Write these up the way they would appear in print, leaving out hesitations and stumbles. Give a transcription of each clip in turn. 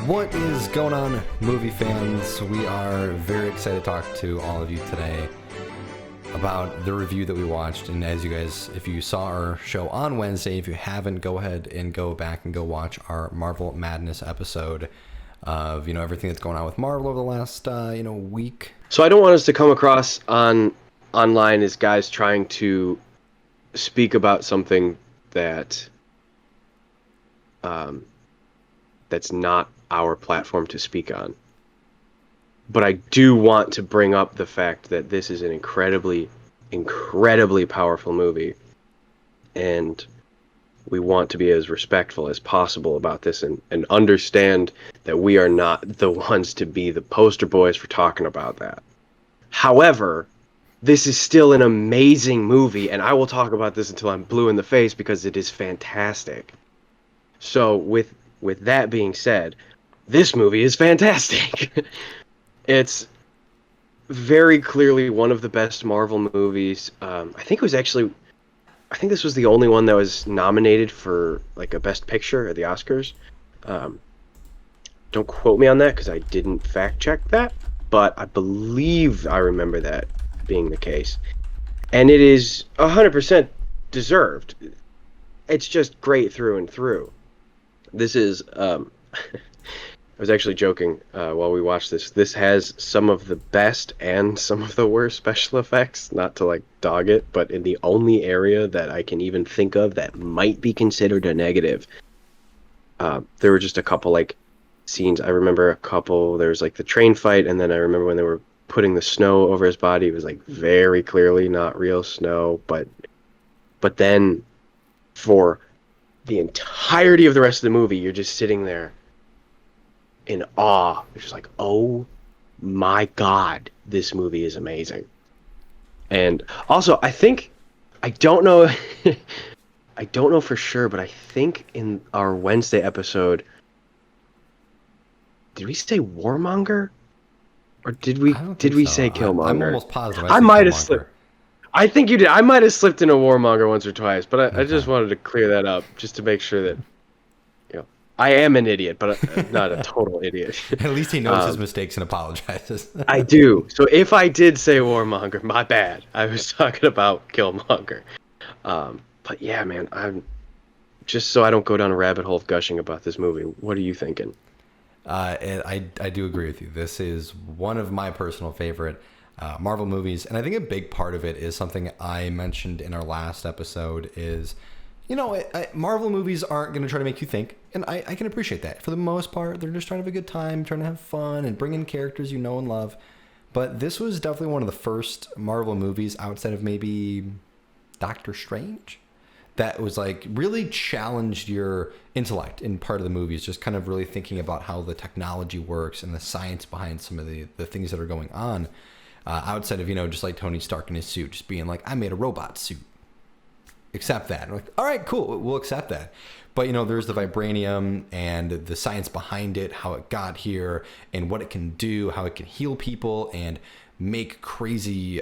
What is going on, movie fans? We are very excited to talk to all of you today about the review that we watched. And as you guys, if you saw our show on Wednesday, if you haven't, go ahead and go back and go watch our Marvel Madness episode of, everything that's going on with Marvel over the last, week. So I don't want us to come across online as guys trying to speak about something that that's not our platform to speak on. But I do want to bring up the fact that this is an incredibly, incredibly powerful movie. And we want to be as respectful as possible about this and understand that we are not the ones to be the poster boys for talking about that. However, this is still an amazing movie, and I will talk about this until I'm blue in the face because it is fantastic. So with that being said, this movie is fantastic. It's very clearly one of the best Marvel movies. I think this was the only one that was nominated for like a Best Picture at the Oscars. Don't quote me on that because I didn't fact check that, but I believe I remember that being the case. And it is 100% deserved. It's just great through and through. This is I was actually joking while we watched this. This has some of the best and some of the worst special effects, not to like dog it, but in the only area that I can even think of that might be considered a negative. There were just a couple like scenes. I remember a couple. There was like the train fight, and then I remember when they were putting the snow over his body. It was like very clearly not real snow, but then for the entirety of the rest of the movie, you're just sitting there in awe. It's just like, oh my god, this movie is amazing. And also, I don't know I don't know for sure, but I think in our Wednesday episode, did we say Warmonger? Or did we say Killmonger? I'm almost positive I might have slipped. I think you did. I might have slipped in a Warmonger once or twice, but I just wanted to clear that up just to make sure that I am an idiot, but not a total idiot. At least he knows his mistakes and apologizes. I do. So if I did say Warmonger, my bad. I was talking about Killmonger. But yeah, man, I'm just so I don't go down a rabbit hole of gushing about this movie. What are you thinking? And I do agree with you. This is one of my personal favorite Marvel movies, and I think a big part of it is something I mentioned in our last episode is, Marvel movies aren't going to try to make you think, and I can appreciate that. For the most part, they're just trying to have a good time, trying to have fun, and bring in characters you know and love. But this was definitely one of the first Marvel movies outside of maybe Doctor Strange that was like really challenged your intellect in part of the movies, just kind of really thinking about how the technology works and the science behind some of the things that are going on. Outside of, just like Tony Stark in his suit, just being like, I made a robot suit. Accept that. And we're like, all right, cool, we'll accept that. But, there's the vibranium and the science behind it, how it got here and what it can do, how it can heal people and make crazy,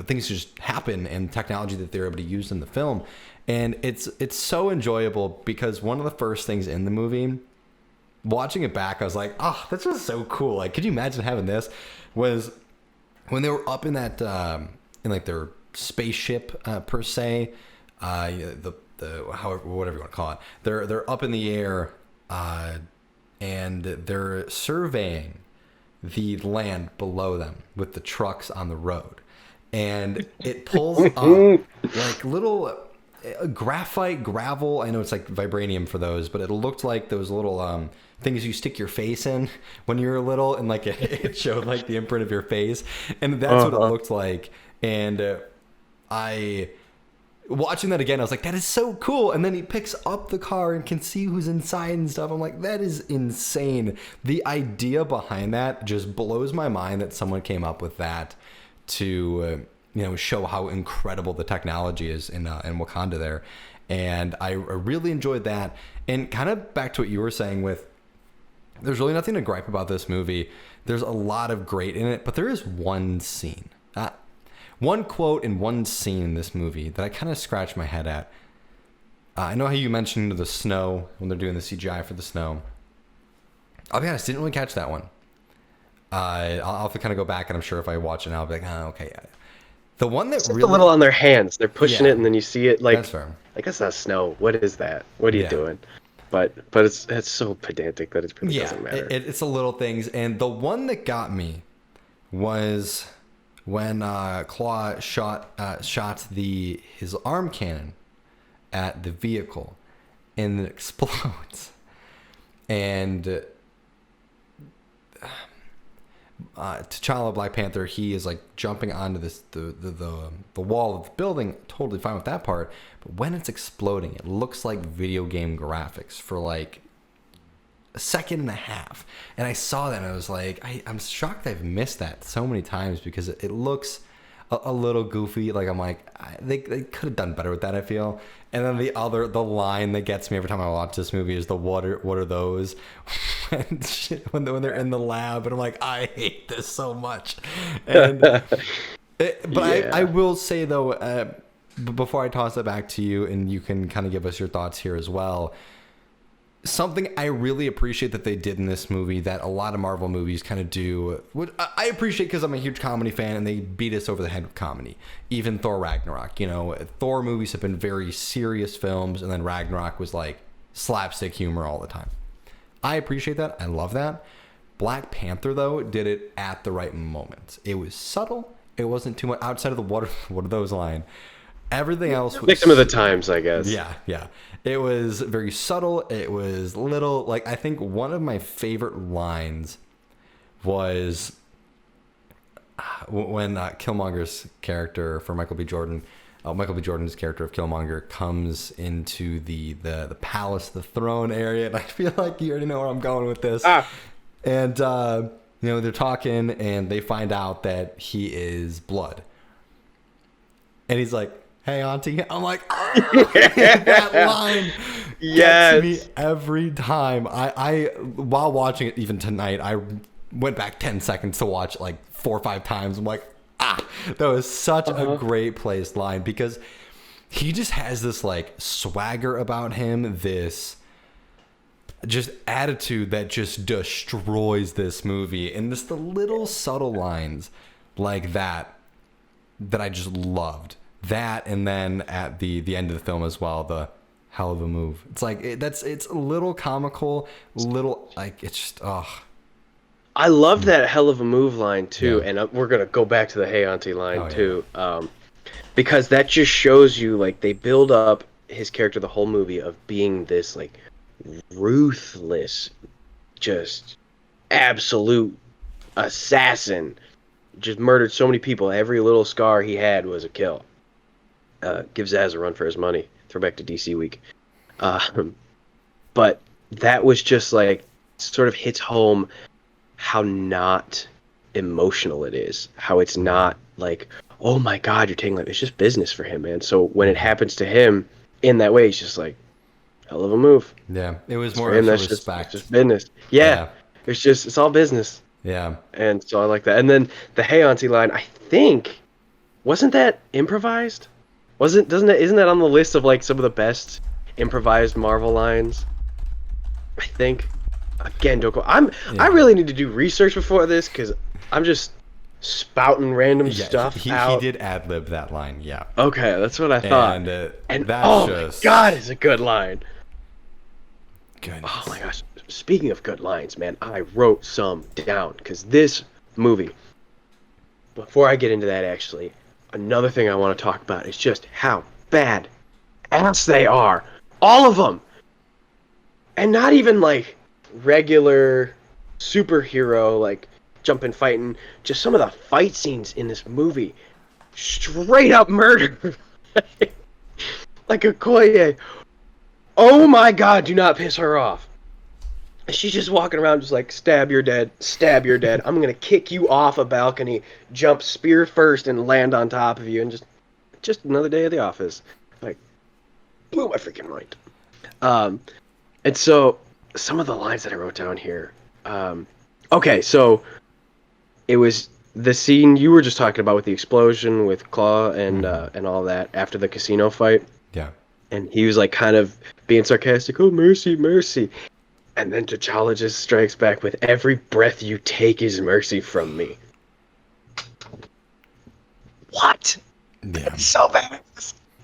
things just happen, and technology that they're able to use in the film. And it's so enjoyable because one of the first things in the movie, watching it back, I was like, oh, this was so cool. Like, could you imagine having this? Was when they were up in that, in like their spaceship per se, the however, whatever you want to call it, they're up in the air, and they're surveying the land below them with the trucks on the road, and it pulls up like little graphite gravel. I know it's like vibranium for those, but it looked like those little things you stick your face in when you were little, and like it showed like the imprint of your face, and that's what it looked like. And I watching that again, I was like, that is so cool. And then he picks up the car and can see who's inside and stuff. I'm like, that is insane. The idea behind that just blows my mind that someone came up with that to show how incredible the technology is in Wakanda there. And I really enjoyed that. And kind of back to what you were saying with, there's really nothing to gripe about this movie. There's a lot of great in it, but there is one scene, one quote in one scene in this movie that I kind of scratch my head at. I know how you mentioned the snow when they're doing the CGI for the snow. I'll be honest, didn't really catch that one. I'll have to kind of go back, and I'm sure if I watch it now, I'll be like, oh, okay. The one that It's just really a little on their hands. They're pushing Yeah. it, and then you see it like, That's fair. I guess that's snow. What is that? What are you Yeah. doing? But it's so pedantic that it really Yeah, doesn't matter. it's the little things. And the one that got me was when Claw shot his arm cannon at the vehicle, and it explodes. And T'Challa, Black Panther, he is like jumping onto the wall of the building, totally fine with that part. But when it's exploding, it looks like video game graphics for like a second and a half. And I saw that and I was like, I'm shocked I've missed that so many times, because it looks a little goofy. Like, I'm like, they could have done better with that, I feel. And then the line that gets me every time I watch this movie is what are those? when they're in the lab, and I'm like, I hate this so much. And I will say though, before I toss it back to you, and you can kind of give us your thoughts here as well. Something I really appreciate that they did in this movie that a lot of Marvel movies kind of do. What I appreciate, because I'm a huge comedy fan, and they beat us over the head with comedy. Even Thor Ragnarok, Thor movies have been very serious films, and then Ragnarok was like slapstick humor all the time. I appreciate that. I love that. Black Panther, though, did it at the right moment. It was subtle. It wasn't too much outside of the what are those line. Everything else was victim of the times, I guess. Yeah. It was very subtle. It was little, like, I think one of my favorite lines was when Killmonger's character for Michael B. Jordan's character of Killmonger comes into the palace, the throne area, and I feel like you already know where I'm going with this. And they're talking, and they find out that he is blood, and he's like, "Hey, Auntie." I'm like, that line gets me every time. I while watching it, even tonight, I went back 10 seconds to watch like 4 or 5 times. I'm like, that was such a great placed line, because he just has this like swagger about him, this just attitude that just destroys this movie, and just the little subtle lines like that I just loved. That, and then at the end of the film as well, the hell of a move. It's like it's a little comical, little like it's just I love that hell of a move line too, and we're gonna go back to the "Hey Auntie" line too, because that just shows you, like, they build up his character the whole movie of being this like ruthless, just absolute assassin, just murdered so many people. Every little scar he had was a kill. Gives Zaz a run for his money. Throwback to DC Week. But that was just like, sort of hits home how not emotional it is. How it's not like, oh my God, you're taking like, it's just business for him, man. So when it happens to him in that way, he's just like, hell of a move. Yeah, it was more for him, of that's respect. just business. Yeah. It's all business. Yeah. And so I like that. And then the "Hey Auntie" line, I think, wasn't that improvised? Isn't that on the list of like some of the best improvised Marvel lines? I think. Again, don't go. I really need to do research before this, because I'm just spouting random stuff out. He did ad-lib that line, yeah. Okay, that's what I thought. And that's oh just... my God, it's a good line. Goodness. Oh my gosh. Speaking of good lines, man, I wrote some down, because this movie, before I get into that, actually, another thing I want to talk about is just how bad ass they are. All of them. And not even like regular superhero, like jumping, fighting. Just some of the fight scenes in this movie. Straight up murder. Like Okoye. Oh my God, do not piss her off. She's just walking around just like, stab, you're dead, stab, you're dead. I'm going to kick you off a balcony, jump spear first, and land on top of you. And just another day at the office. Like, blew my freaking mind. And so, some of the lines that I wrote down here. Okay, so, it was the scene you were just talking about with the explosion with Claw and all that after the casino fight. Yeah. And he was like kind of being sarcastic, oh, mercy, mercy. And then T'Challa just strikes back with every breath you take is mercy from me. What? Yeah. That's so bad.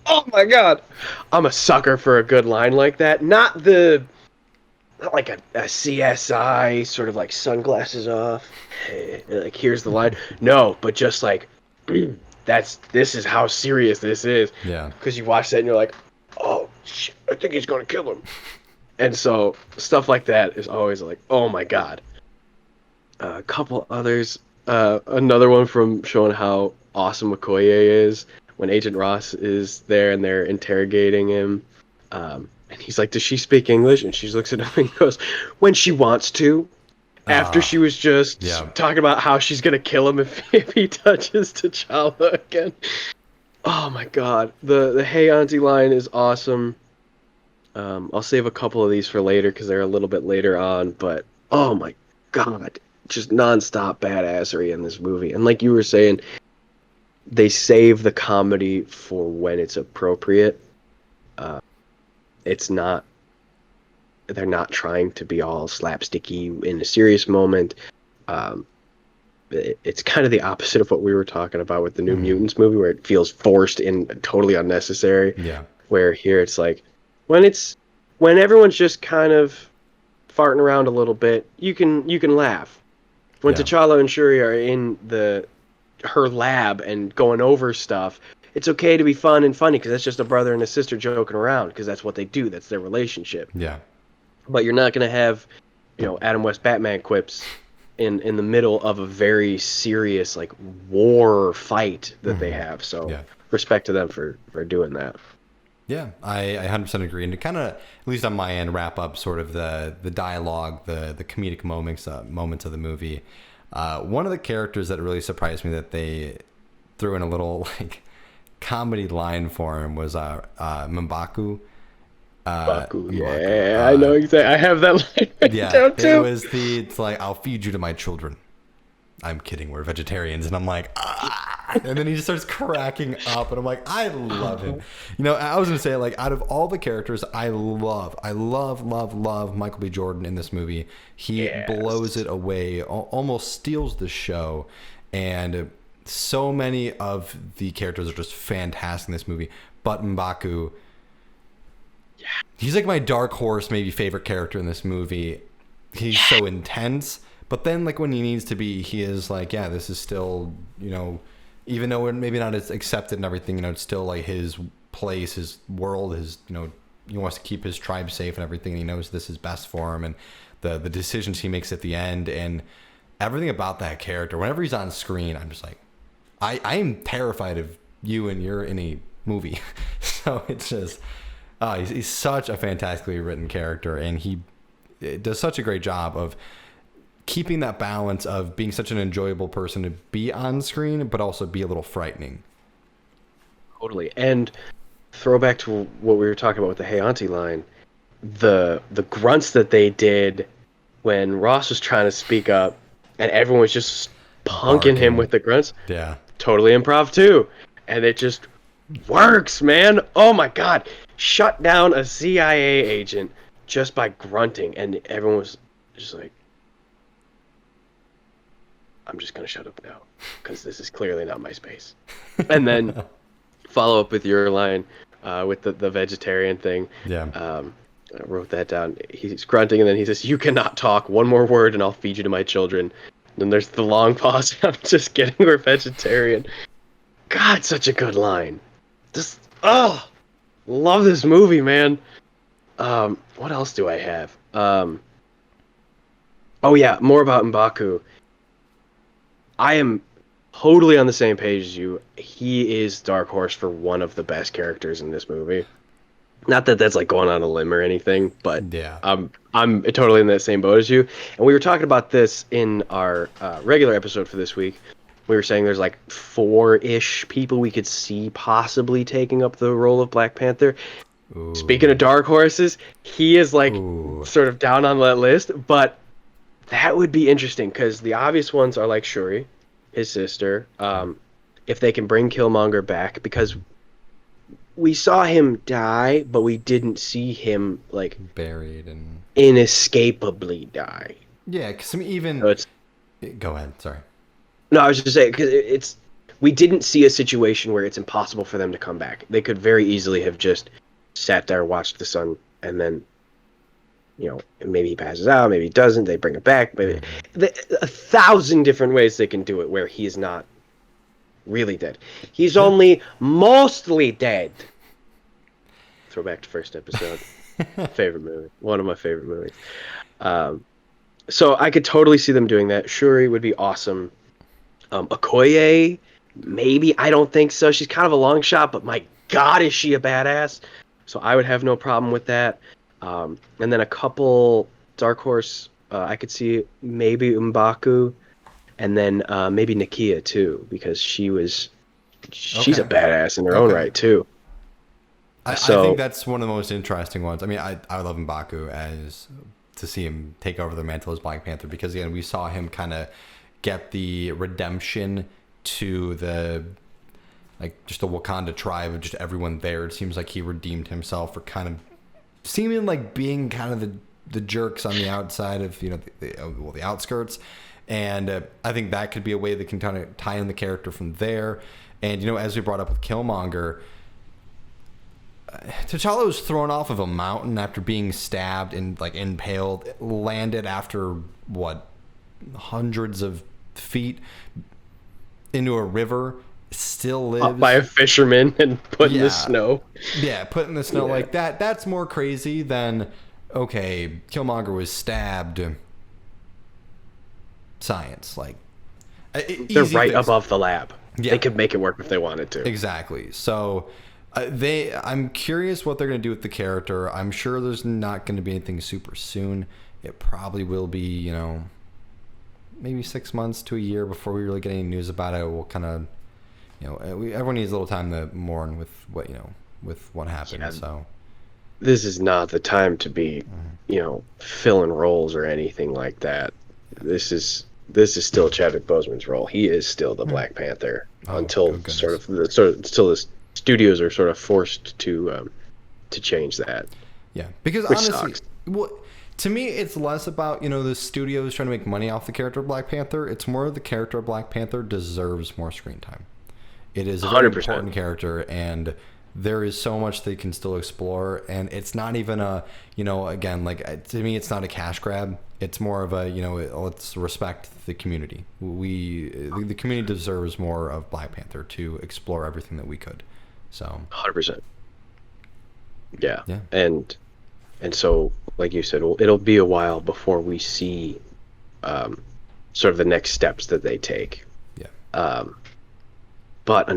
Oh my god. I'm a sucker for a good line like that. Not like a CSI sort of like sunglasses off. Like here's the line. No, but just like this is how serious this is. Yeah. Because you watch that and you're like, oh shit, I think he's gonna kill him. And so stuff like that is always like, oh my god. A couple others. Another one from showing how awesome Okoye is when Agent Ross is there and they're interrogating him. And he's like, does she speak English? And she looks at him and goes, when she wants to. After she was just talking about how she's going to kill him if he touches T'Challa again. Oh my god. The Hey Auntie line is awesome. I'll save a couple of these for later because they're a little bit later on. But oh my god. Just nonstop badassery in this movie. And like you were saying, they save the comedy for when it's appropriate. It's not, they're not trying to be all slapsticky in a serious moment. It's kind of the opposite of what we were talking about with the New Mutants movie, where it feels forced and totally unnecessary. Yeah. Where here it's like, when everyone's just kind of farting around a little bit, you can laugh. When T'Challa and Shuri are in her lab and going over stuff, it's okay to be fun and funny because that's just a brother and a sister joking around because that's what they do. That's their relationship. Yeah. But you're not going to have, Adam West Batman quips in the middle of a very serious like war fight that they have. So respect to them for doing that. Yeah, I 100% agree. And to kind of, at least on my end, wrap up sort of the dialogue, the comedic moments of the movie. One of the characters that really surprised me that they threw in a little like comedy line for him was M'Baku. I know exactly. I have that line down too. It's like, I'll feed you to my children. I'm kidding, we're vegetarians. And I'm like, and then he just starts cracking up, and I'm like, I love him. I was gonna say, like, out of all the characters, I love Michael B. Jordan in this movie. He blows it away, almost steals the show, and so many of the characters are just fantastic in this movie. But M'Baku, he's like my dark horse, maybe favorite character in this movie. He's so intense. But then, like, when he needs to be, he is like, this is still, even though we're maybe not as accepted and everything, it's still like his place, his world, his, he wants to keep his tribe safe and everything. And he knows this is best for him, and the decisions he makes at the end and everything about that character. Whenever he's on screen, I'm just like, I am terrified of you and you're in a movie. So it's just, he's such a fantastically written character, and he does such a great job of keeping that balance of being such an enjoyable person to be on screen, but also be a little frightening. Totally. And throwback to what we were talking about with the Hey Auntie line, the grunts that they did when Ross was trying to speak up and everyone was just punking him with the grunts. Yeah. Totally improv too. And it just works, man. Oh my god. Shut down a CIA agent just by grunting, and everyone was just like, I'm just going to shut up now because this is clearly not my space. And then follow up with your line with the vegetarian thing. Yeah. I wrote that down. He's grunting, and then he says, you cannot talk. One more word, and I'll feed you to my children. And then there's the long pause. I'm just kidding. We're vegetarian. God, such a good line. Just, love this movie, man. What else do I have? More about M'Baku. I am totally on the same page as you. He is Dark Horse for one of the best characters in this movie. Not that that's like going on a limb or anything, but I'm totally in that same boat as you. And we were talking about this in our regular episode for this week. We were saying there's like 4-ish people we could see possibly taking up the role of Black Panther. Ooh. Speaking of Dark Horses, he is like sort of down on that list, but that would be interesting because the obvious ones are like Shuri, his sister. If they can bring Killmonger back, because we saw him die, but we didn't see him like Buried and inescapably die. yeah, because I mean, even So it's go ahead. Sorry. no, I was just saying because it's we didn't see a situation where it's impossible for them to come back. They could very easily have just sat there, watched the sun, and then maybe he passes out, maybe he doesn't. They bring it back. Maybe 1,000 different ways they can do it where he's not really dead. He's only mostly dead. Throwback to first episode. Favorite movie. One of my favorite movies. So I could totally see them doing that. Shuri would be awesome. Okoye, maybe. I don't think so. She's kind of a long shot, but my God, is she a badass? So I would have no problem with that. And then a couple Dark Horse, I could see maybe M'Baku, and then maybe Nakia too, because she's a badass in her own right too. I think that's one of the most interesting ones. I mean, I love M'Baku as to see him take over the mantle as Black Panther because again we saw him kind of get the redemption to the just the Wakanda tribe of just everyone there. It seems like he redeemed himself for kind of seeming like being kind of the jerks on the outside of the outskirts, and I think that could be a way they can kind of tie in the character from there. And as we brought up with Killmonger, T'Challa was thrown off of a mountain after being stabbed and impaled, landed after hundreds of feet into a river, still lives. Up by a fisherman and put in the snow. Yeah, put in the snow like that. That's more crazy than, okay, Killmonger was stabbed. Science, they're right above the lab. Yeah. They could make it work if they wanted to. Exactly. So I'm curious what they're going to do with the character. I'm sure there's not going to be anything super soon. It probably will be, maybe 6 months to a year before we really get any news about it. We'll kind of, everyone needs a little time to mourn with what happened. Yeah. So this is not the time to be, filling roles or anything like that. This is still Chadwick Boseman's role. He is still the Black Panther until the studios are sort of forced to change that. Yeah, because honestly, to me, it's less about the studios trying to make money off the character of Black Panther. It's more the character of Black Panther deserves more screen time. It is a very 100%. Important character, and there is so much they can still explore. And it's not even a again, to me, it's not a cash grab. It's more of a let's respect the community. The community deserves more of Black Panther to explore everything that we could. So 100%. Yeah. And so, like you said, it'll be a while before we see sort of the next steps that they take. Yeah. But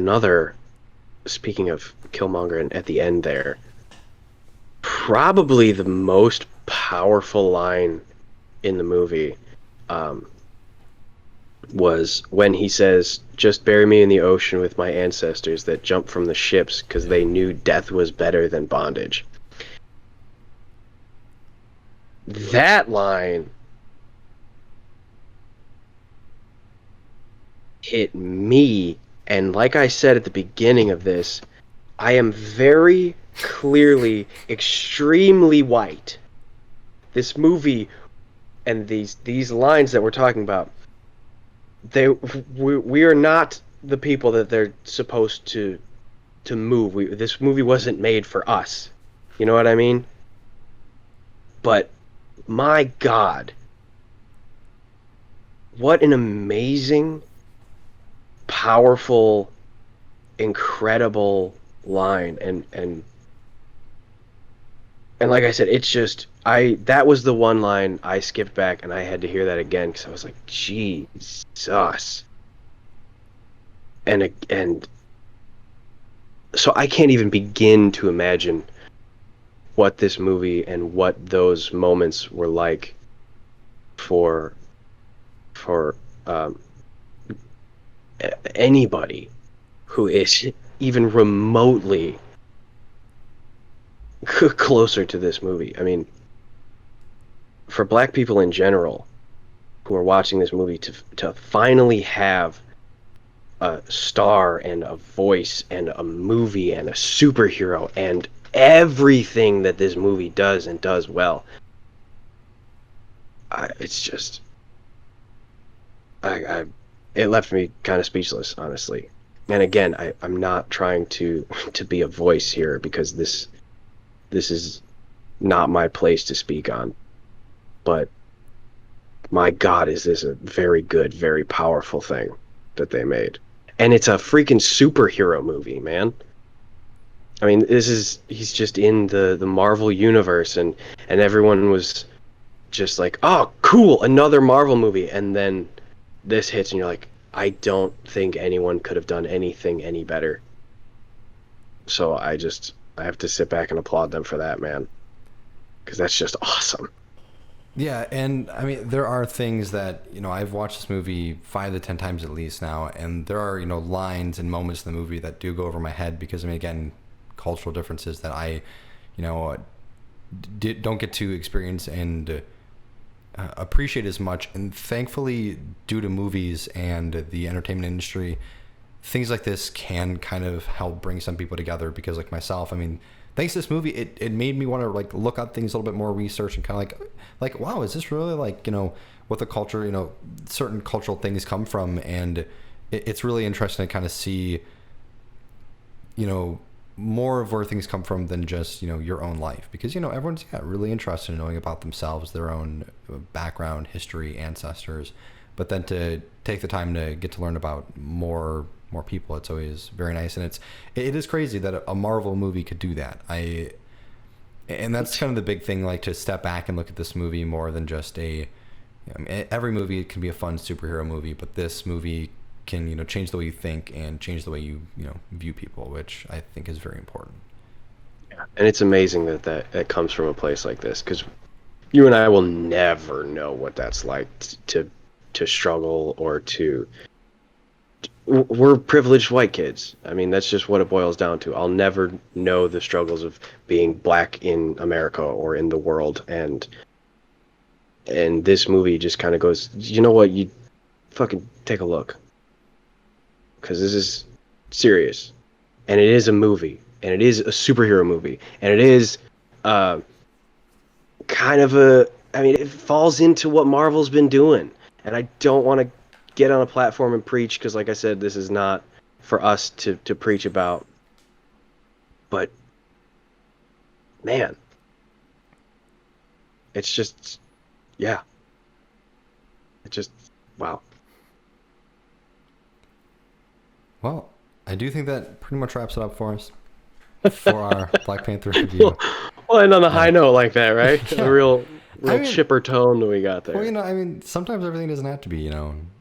speaking of Killmonger, and at the end there, probably the most powerful line in the movie was when he says, "Just bury me in the ocean with my ancestors that jumped from the ships because they knew death was better than bondage." That line hit me, and like I said at the beginning of this, I am very clearly extremely white. This movie and these lines that we're talking about, we are not the people that they're supposed to move. This movie wasn't made for us. You know what I mean? But my God, what an amazing, powerful, incredible line. And like I said, it's just that was the one line I skipped back and I had to hear that again because I was like, Jesus. And so I can't even begin to imagine what this movie and what those moments were like for anybody who is even remotely closer to this movie. I mean, for Black people in general who are watching this movie to finally have a star and a voice and a movie and a superhero and everything that this movie does and does well. It's just I it left me kind of speechless, honestly. And again, I'm not trying to to be a voice here because this is not my place to speak on. But my God, is this a very good, very powerful thing that they made? And it's a freaking superhero movie, man. I mean, he's just in the Marvel universe, and everyone was just like, "Oh, cool, another Marvel movie." And then this hits, and you're like, "I don't think anyone could have done anything any better." So I have to sit back and applaud them for that, man, because that's just awesome. Yeah, and I mean, there are things that, I've watched this movie 5 to 10 times at least now, and there are, lines and moments in the movie that do go over my head because, I mean, again, cultural differences that I, you know, don't get to experience and appreciate as much. And thankfully, due to movies and the entertainment industry, things like this can kind of help bring some people together because, like myself, I mean, thanks to this movie, it made me want to like look up things a little bit more research and kind of like wow, is this really like what the culture, certain cultural things come from, and it's really interesting to kind of see more of where things come from than just your own life, because everyone's really interested in knowing about themselves, their own background, history, ancestors, but then to take the time to get to learn about more people, it's always very nice. And it is crazy that a Marvel movie could do that. And that's kind of the big thing, like to step back and look at this movie more than just every movie can be a fun superhero movie, but this movie can change the way you think and change the way you view people, which I think is very important. Yeah. And it's amazing that comes from a place like this, because you and I will never know what that's like to struggle or to. We're privileged white kids. I mean, that's just what it boils down to. I'll never know the struggles of being black in America or in the world, and this movie just kind of goes, you know what, you fucking take a look, because this is serious, and it is a movie, and it is a superhero movie, and it is uh, kind of I mean, it falls into what Marvel's been doing, and I don't want to get on a platform and preach, because like I said, this is not for us to preach about, but man, it's just, yeah, it just, wow. Well, I do think that pretty much wraps it up for us for our Black Panther review. Well, and on a high note like that, right? Yeah. A real I mean, chipper tone that we got there. Well, I mean, sometimes everything doesn't have to be,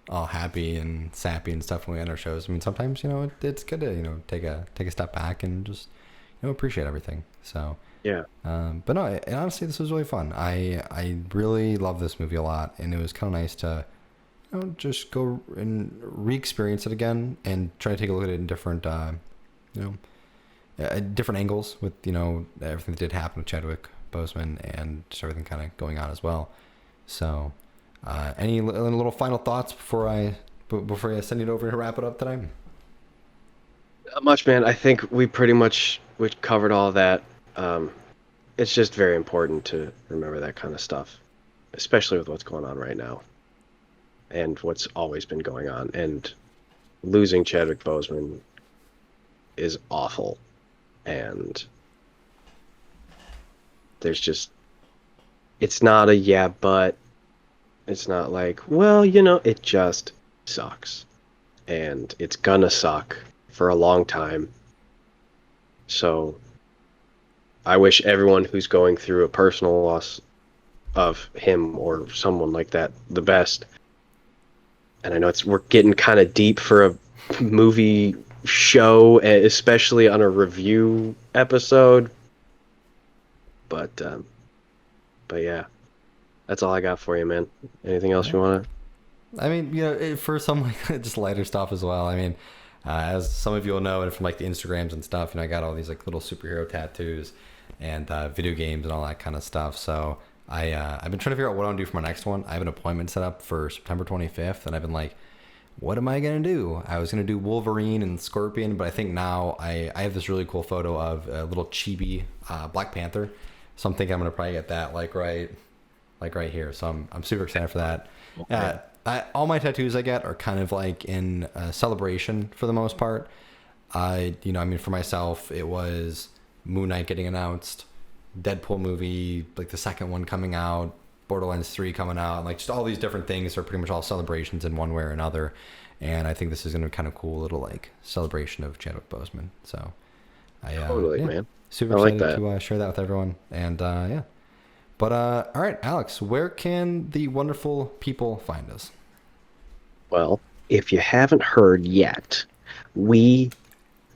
all happy and sappy and stuff when we end our shows. I mean, sometimes, it's good to, take a step back and just, appreciate everything. So, Yeah. but no, and honestly, this was really fun. I really love this movie a lot, and it was kind of nice to, just go and re-experience it again and try to take a look at it in different, different angles with, everything that did happen with Chadwick Boseman and just everything kind of going on as well. So, any little final thoughts before I send it over to wrap it up today? Not much, man. I think we covered all that. It's just very important to remember that kind of stuff, especially with what's going on right now and what's always been going on. And losing Chadwick Boseman is awful. And there's just, it's not a yeah, but it's not like, well, it just sucks. And it's gonna suck for a long time. So I wish everyone who's going through a personal loss of him or someone like that the best. And I know we're getting kind of deep for a movie show, especially on a review episode. But yeah, that's all I got for you, man. Anything else you want to? I mean, for some like just lighter stuff as well. I mean, as some of you will know, and from like the Instagrams and stuff, I got all these like little superhero tattoos and video games and all that kind of stuff. So I've been trying to figure out what I want to do for my next one. I have an appointment set up for September 25th, and I've been like what am I going to do? I was going to do Wolverine and Scorpion, but I think now I have this really cool photo of a little chibi Black Panther. So I'm thinking I'm going to probably get that like right here. So I'm super excited for that. Okay. All my tattoos I get are kind of like in celebration for the most part. For myself, it was Moon Knight getting announced, Deadpool movie, like the second one coming out, Borderlands 3 coming out, and like just all these different things are pretty much all celebrations in one way or another. And I think this is going to be kind of cool little like celebration of Chadwick Boseman. So Totally, man. super I like excited that. to share that with everyone. And yeah. But all right, Alex, where can the wonderful people find us? Well, if you haven't heard yet, we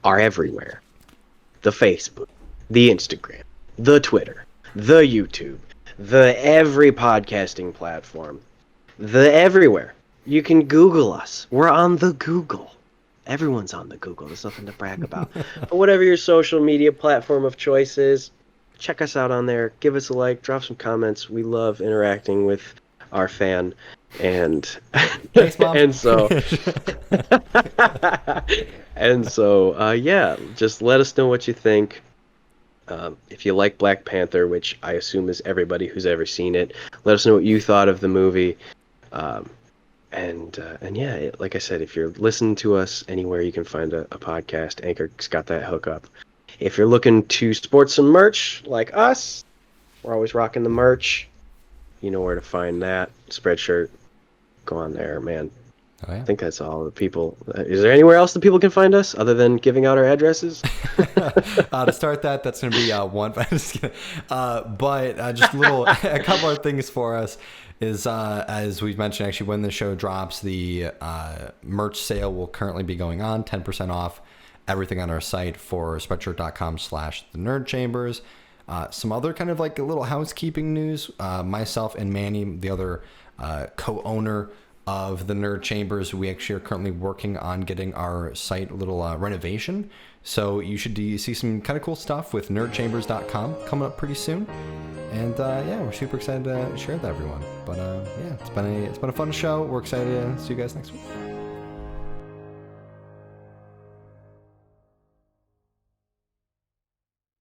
are everywhere. The Facebook, the Instagram, the Twitter, the YouTube, the every podcasting platform, the everywhere. You can Google us. We're on the Google. Everyone's on the Google. There's nothing to brag about. But whatever your social media platform of choice is, check us out on there. Give us a like. Drop some comments. We love interacting with our fan. And Thanks, Mom. and so yeah, just let us know what you think. If you like Black Panther, which I assume is everybody who's ever seen it, let us know what you thought of the movie. And yeah, like I said, if you're listening to us anywhere you can find a podcast, Anchor's got that hookup. If you're looking to sport some merch like us, we're always rocking the merch. You know where to find that. Spreadshirt. Go on there, man. Oh, yeah. I think that's all the people. Is there anywhere else that people can find us other than giving out our addresses? To start that's going to be one. But just kidding. Just a couple of things for us is as we've mentioned, actually, when the show drops, the merch sale will currently be going on, 10% off everything on our site for spreadshirt.com/thenerdchambers. Some other kind of like a little housekeeping news. Myself and Manny, the other co-owner of the Nerd Chambers, we actually are currently working on getting our site a little renovation. So you should see some kind of cool stuff with nerdchambers.com coming up pretty soon. And yeah, we're super excited to share that with everyone. But yeah, it's been a fun show. We're excited to see you guys next week.